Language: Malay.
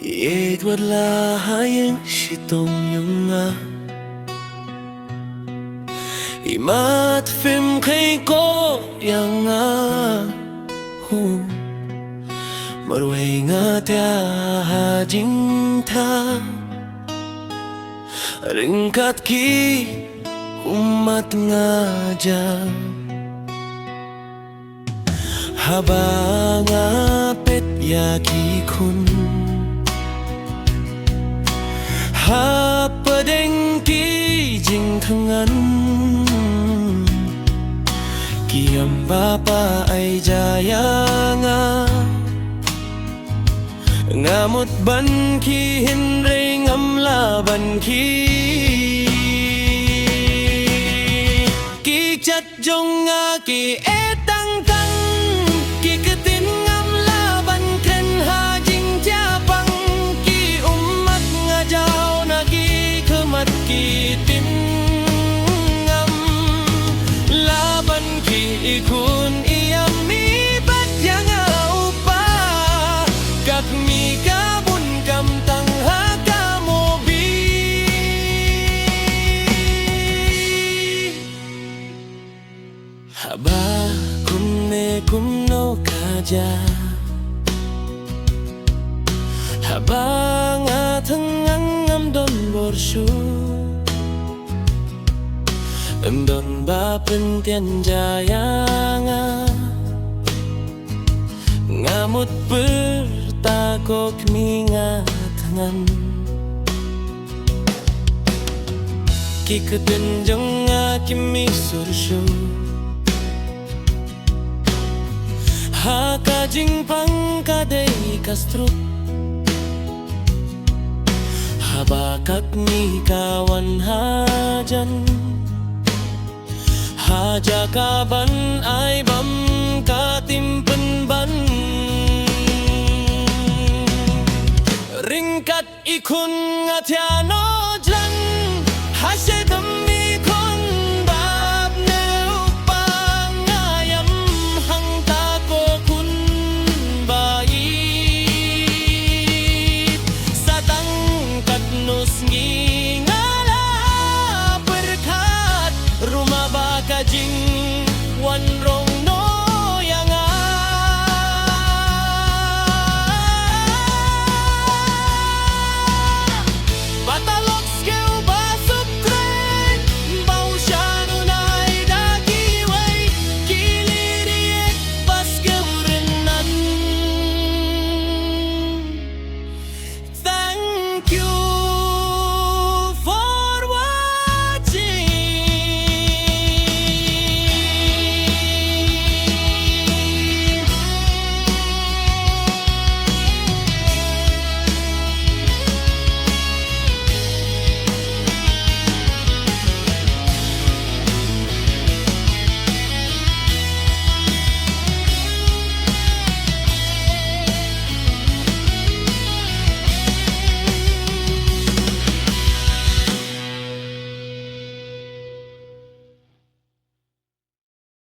Iết vật là hai si tông nhung nga Imat phim khay ko yang nga Marway nga tia hajing ta Ringkat ki umat nga jam Habang apit yaki kun Hapadeng ki jing thangan Kiam bapa ay jaya nga Ngamot ban ki hinre ngam laban ki Ki chat jong nga ki etang kang Ki ketin ngam laban ken ha jing japang Ki umat nga jaw na ki kemat ki tim ngam Laban ki ikun iyam mi bat yang upa Kak mi kabun kam tang ha kamobi Haba kumno kaja Habang atang ang don borsyo Don ba pentian jaya nga Ngamut bertakok mingatangan Kiketenjong nga kimi sursyo Hakajing pangkadei kastrut Habakak ni kawan hajan Haja kaban ay bam katimpen ban Ringkat ikun ngatiano jlan Hasye